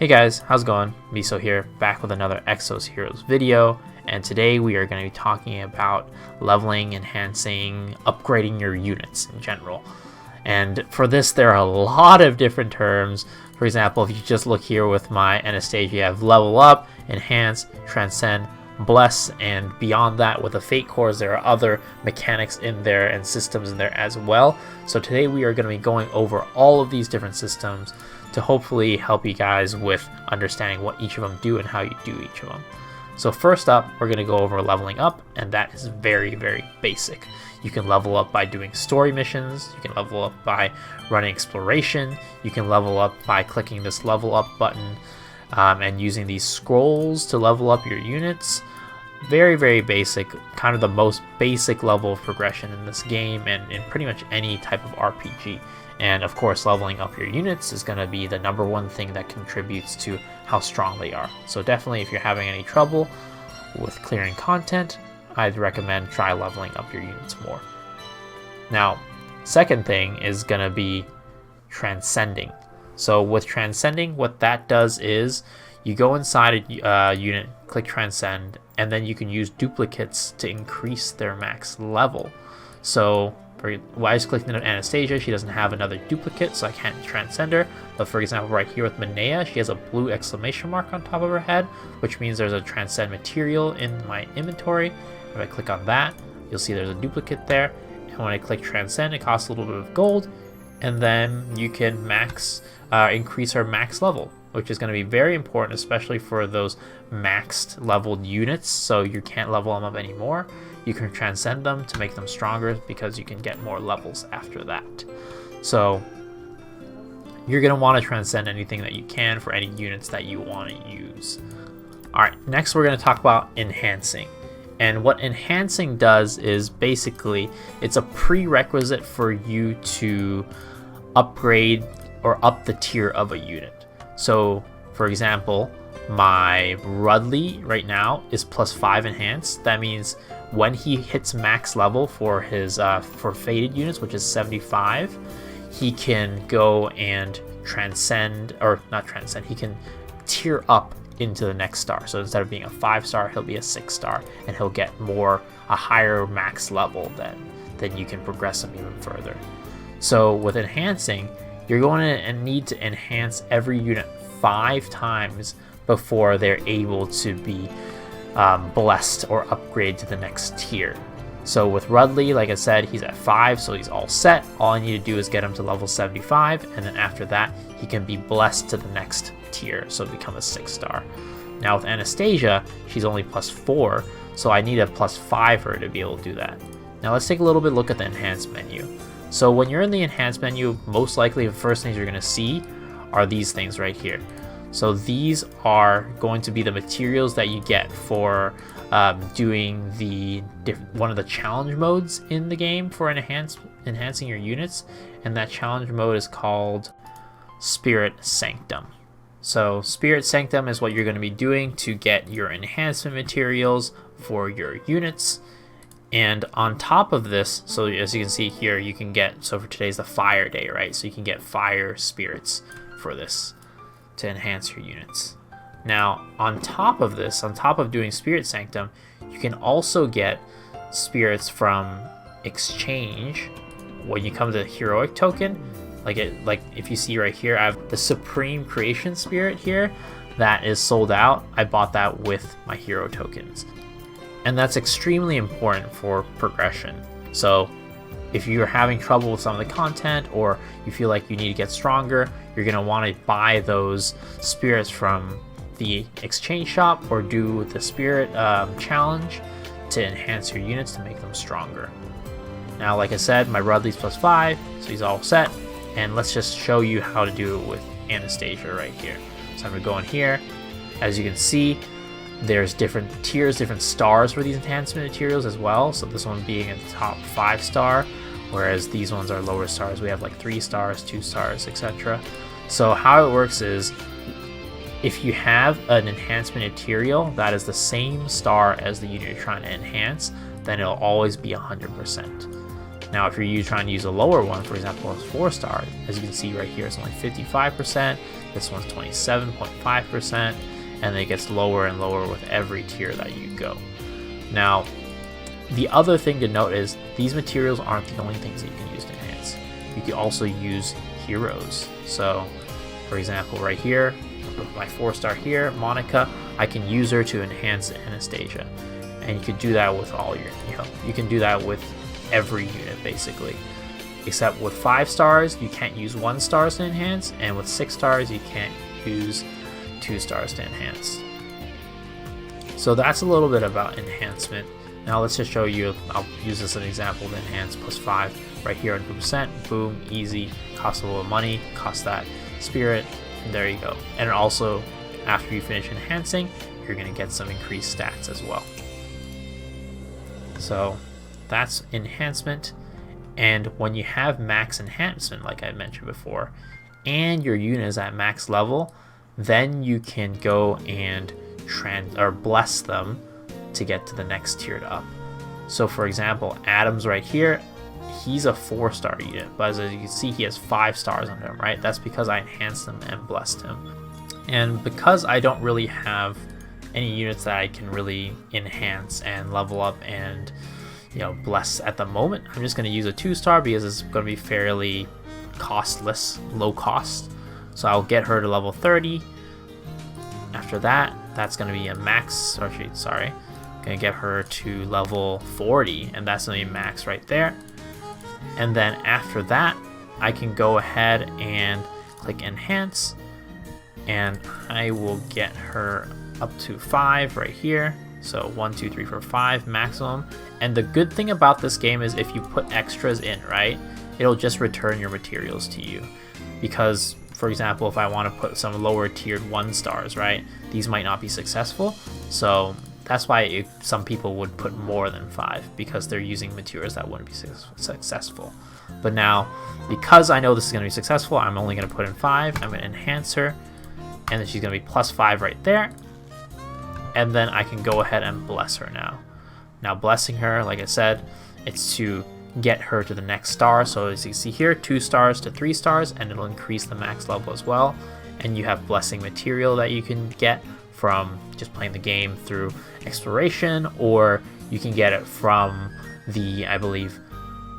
Hey guys, how's it going? Miso here, back with another Exos Heroes video, and today we are going to be talking about leveling, enhancing, upgrading your units in general. And for this, there are a lot of different terms. For example, if you just look here with my Anastasia, you have level up, enhance, transcend, bless, and beyond that with the fate cores, there are other mechanics in there and systems in there as well. So today we are going to be going over all of these different systems to hopefully help you guys with understanding what each of them do and how you do each of them. So first up, we're going to go over leveling up, and that is very, very basic. You can level up by doing story missions, you can level up by running exploration, you can level up by clicking this level up button and using these scrolls to level up your units. Very, very basic, kind of the most basic level of progression in this game and in pretty much any type of RPG. And of course, leveling up your units is going to be the number one thing that contributes to how strong they are. So definitely, if you're having any trouble with clearing content, I'd recommend try leveling up your units more. Now, second thing is going to be transcending. So with transcending, what that does is you go inside a unit, click transcend, and then you can use duplicates to increase their max level. So I just clicked into Anastasia, she doesn't have another duplicate, so I can't transcend her. But for example, right here with Minea, she has a blue exclamation mark on top of her head, which means there's a transcend material in my inventory. If I click on that, you'll see there's a duplicate there. And when I click transcend, it costs a little bit of gold, and then you can increase her max level, which is going to be very important, especially for those maxed leveled units, so you can't level them up anymore. You can transcend them to make them stronger because you can get more levels after that. So you're going to want to transcend anything that you can for any units that you want to use. Alright, next we're going to talk about enhancing. And what enhancing does is basically it's a prerequisite for you to upgrade or up the tier of a unit. So for example, my Rudley right now is +5 enhanced. That means when he hits max level for his for fated units, which is 75, he can go and transcend, or not transcend, he can tier up into the next star. So instead of being a 5-star, he'll be a 6-star, and he'll get a higher max level. Then you can progress him even further. So with enhancing, you're going to need to enhance every unit 5 times before they're able to be blessed or upgrade to the next tier. So with Rudley, like I said, he's at 5, so he's all set. All I need to do is get him to level 75, and then after that, he can be blessed to the next tier, so become a 6-star. Now with Anastasia, she's only +4, so I need a +5 for her to be able to do that. Now let's take a little bit look at the enhanced menu. So when you're in the enhanced menu, most likely the first things you're going to see are these things right here. So these are going to be the materials that you get for doing one of the challenge modes in the game for enhancing your units, and that challenge mode is called Spirit Sanctum. So Spirit Sanctum is what you're going to be doing to get your enhancement materials for your units. And on top of this, so as you can see here, you can get, so for today's the fire day, right? So you can get fire spirits for this to enhance your units. Now, on top of this, on top of doing Spirit Sanctum, you can also get spirits from exchange when you come to the heroic token. Like if you see right here, I have the Supreme Creation Spirit here that is sold out. I bought that with my hero tokens. And that's extremely important for progression. So if you're having trouble with some of the content, or you feel like you need to get stronger, you're going to want to buy those spirits from the exchange shop or do the spirit challenge to enhance your units to make them stronger. Now, like I said, my Rudley's +5, so he's all set. And let's just show you how to do it with Anastasia right here. So I'm going to go in here. As you can see, there's different tiers, different stars for these enhancement materials as well. So this one being a top 5-star, whereas these ones are lower stars. We have like 3 stars, 2 stars, etc. So how it works is, if you have an enhancement material that is the same star as the unit you're trying to enhance, then it'll always be 100%. Now, if you're trying to use a lower one, for example, a 4-star, as you can see right here, it's only 55%. This one's 27.5%, and it gets lower and lower with every tier that you go. Now, the other thing to note is these materials aren't the only things that you can use to enhance. You can also use heroes. So, for example, right here, my 4-star here, Monica, I can use her to enhance Anastasia. And you could do that with all your, you can do that with every unit basically. Except with 5 stars, you can't use 1 stars to enhance, and with 6 stars, you can't use 2 stars to enhance. So that's a little bit about enhancement. Now let's just show you, I'll use this as an example to enhance +5 right here, 100%, boom, easy, costs a little money, costs that spirit, and there you go. And also, after you finish enhancing, you're gonna get some increased stats as well. So that's enhancement. And when you have max enhancement, like I mentioned before, and your unit is at max level, then you can go and bless them to get to the next tiered up. So for example, Adam's right here, he's a 4-star unit, but as you can see, he has 5 stars under him, right? That's because I enhanced him and blessed him. And because I don't really have any units that I can really enhance and level up and bless at the moment, I'm just going to use a 2-star because it's going to be fairly costless, low cost. So I'll get her to level 30. After that, that's going to be a max, going to get her to level 40, and that's going to be max right there. And then after that, I can go ahead and click enhance, and I will get her up to 5 right here. So 1, 2, 3, 4, 5 maximum. And the good thing about this game is if you put extras in, right, it'll just return your materials to you. Because, for example, if I want to put some lower tiered 1 stars, right, these might not be successful. So that's why some people would put more than 5, because they're using materials that wouldn't be successful. But now, because I know this is going to be successful, I'm only going to put in 5. I'm going to enhance her, and then she's going to be +5 right there. And then I can go ahead and bless her now. Now blessing her, like I said, it's to get her to the next star. So as you can see here, 2 stars to 3 stars, and it'll increase the max level as well. And you have blessing material that you can get from just playing the game through exploration, or you can get it from the, I believe,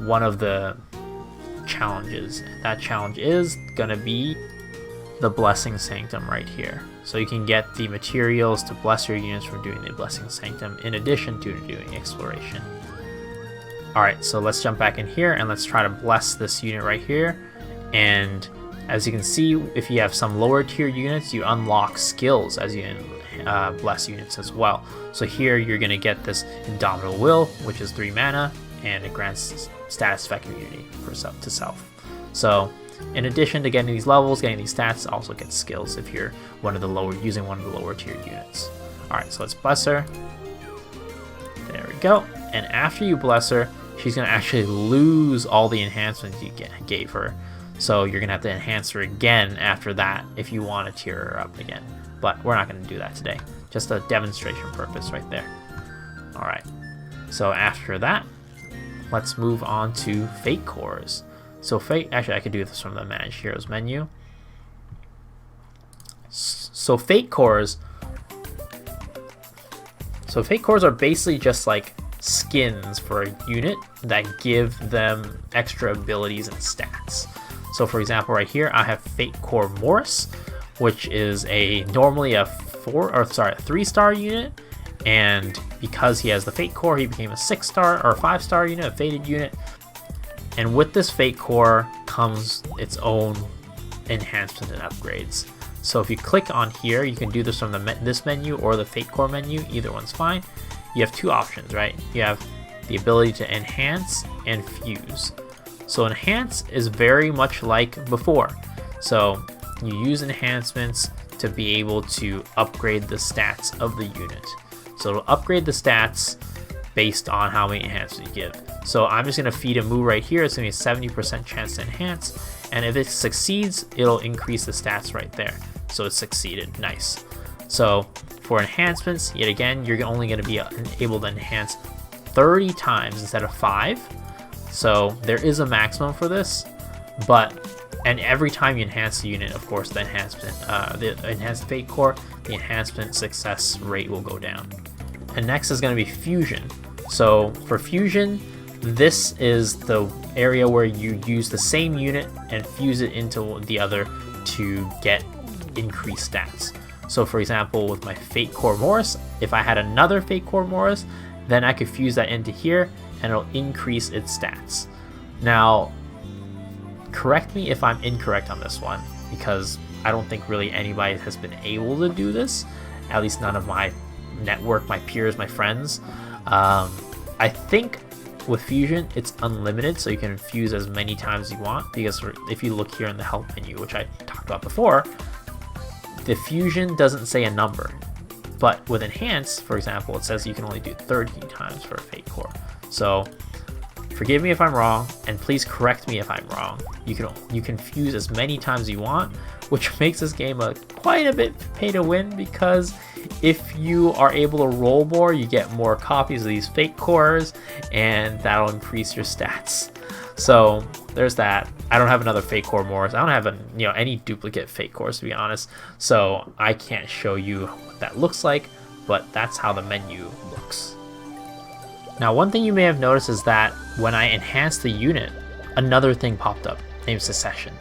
one of the challenges. That challenge is gonna be the Blessing Sanctum right here. So you can get the materials to bless your units from doing the Blessing Sanctum in addition to doing exploration. Alright, so let's jump back in here and let's try to bless this unit right here. And as you can see, if you have some lower tier units, you unlock skills as you bless units as well. So here you're going to get this Indomitable Will, which is 3 mana, and it grants status effect immunity to self. So in addition to getting these levels, getting these stats, also get skills if you're using one of the lower tier units. Alright, so let's bless her. There we go. And after you bless her, she's going to actually lose all the enhancements you gave her. So you're going to have to enhance her again after that if you want to tier her up again. But we're not going to do that today. Just a demonstration purpose right there. Alright, so after that, let's move on to Fate Cores. So actually I could do this from the Manage Heroes menu. So Fate Cores are basically just like skins for a unit that give them extra abilities and stats. So for example, right here I have Fate Core Morris, which is normally a 3-star unit, and because he has the Fate Core, he became a 6-star or 5-star unit, a fated unit. And with this Fate Core comes its own enhancement and upgrades. So if you click on here, you can do this from this menu or the Fate Core menu. Either one's fine. You have 2 options, right? You have the ability to enhance and fuse. So enhance is very much like before. So you use enhancements to be able to upgrade the stats of the unit. So it'll upgrade the stats based on how many enhancements you give. So I'm just going to feed a move right here. It's going to be a 70% chance to enhance. And if it succeeds, it'll increase the stats right there. So it succeeded. Nice. So for enhancements, yet again, you're only going to be able to enhance 30 times instead of 5. So there is a maximum for this, but And every time you enhance the unit, of course, the enhanced fate core, the enhancement success rate will go down. And next is going to be fusion. So for fusion, this is the area where you use the same unit and fuse it into the other to get increased stats. So for example, with my Fate Core Morris, if I had another Fate Core Morris, then I could fuse that into here and it'll increase its stats. Now, correct me if I'm incorrect on this one, because I don't think really anybody has been able to do this, at least none of my network, my peers, my friends. I think with fusion it's unlimited, so you can fuse as many times as you want, because if you look here in the help menu, which I talked about before, the fusion doesn't say a number. But with enhance, for example, it says you can only do 30 times for a Fate Core. So forgive me if I'm wrong, and please correct me if I'm wrong. You can fuse as many times as you want, which makes this game quite a bit pay to win, because if you are able to roll more, you get more copies of these Fate Cores, and that'll increase your stats. So there's that. I don't have another Fate Core Morris. I don't have any duplicate Fate Cores, to be honest. So I can't show you what that looks like, but that's how the menu looks. Now, one thing you may have noticed is that when I enhanced the unit, another thing popped up named Succession.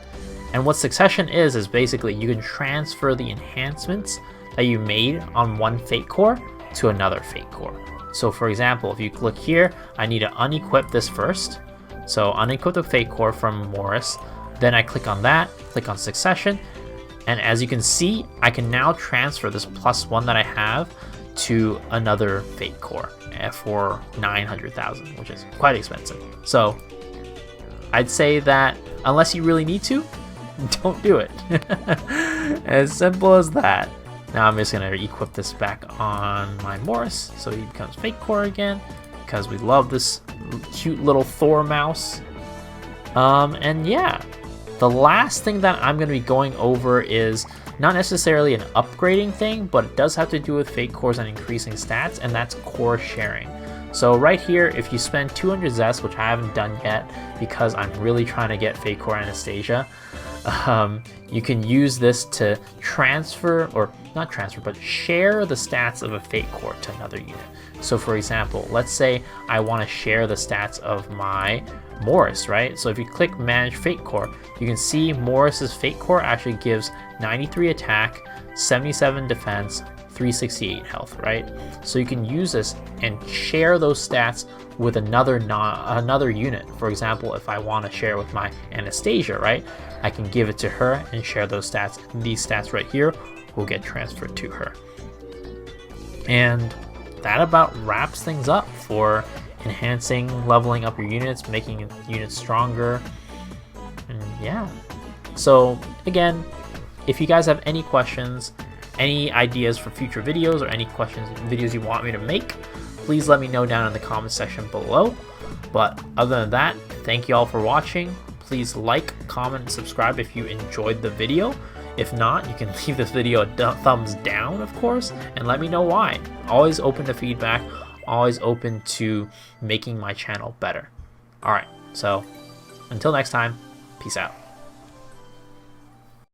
And what Succession is basically you can transfer the enhancements that you made on one Fate Core to another Fate Core. So for example, if you click here, I need to unequip this first. So unequip the Fate Core from Morris, then I click on that, click on Succession, and as you can see, I can now transfer this +1 that I have to another Fate Core for 900,000, which is quite expensive. So I'd say that unless you really need to, don't do it. As simple as that. Now I'm just going to equip this back on my Morris, so he becomes Fate Core again, because we love this cute little Thor mouse. And yeah, the last thing that I'm going to be going over is not necessarily an upgrading thing, but it does have to do with Fate Cores and increasing stats, and that's core sharing. So right here, if you spend 200 Zest, which I haven't done yet because I'm really trying to get Fate Core Anastasia, you can use this to transfer, or not transfer, but share the stats of a Fate Core to another unit. So for example, let's say I want to share the stats of my Morris, right? So if you click Manage Fate Core, you can see Morris's Fate Core actually gives 93 attack, 77 defense, 368 health, right? So you can use this and share those stats with another unit. For example, if I want to share with my Anastasia, right, I can give it to her and share those stats. These stats right here will get transferred to her. And that about wraps things up for enhancing, leveling up your units, making units stronger, and yeah. So again, if you guys have any questions, any ideas for future videos, or any videos you want me to make, please let me know down in the comment section below. But other than that, thank you all for watching. Please like, comment, and subscribe if you enjoyed the video. If not, you can leave this video a thumbs down, of course, and let me know why. Always open to feedback, always open to making my channel better. Alright, so until next time, peace out.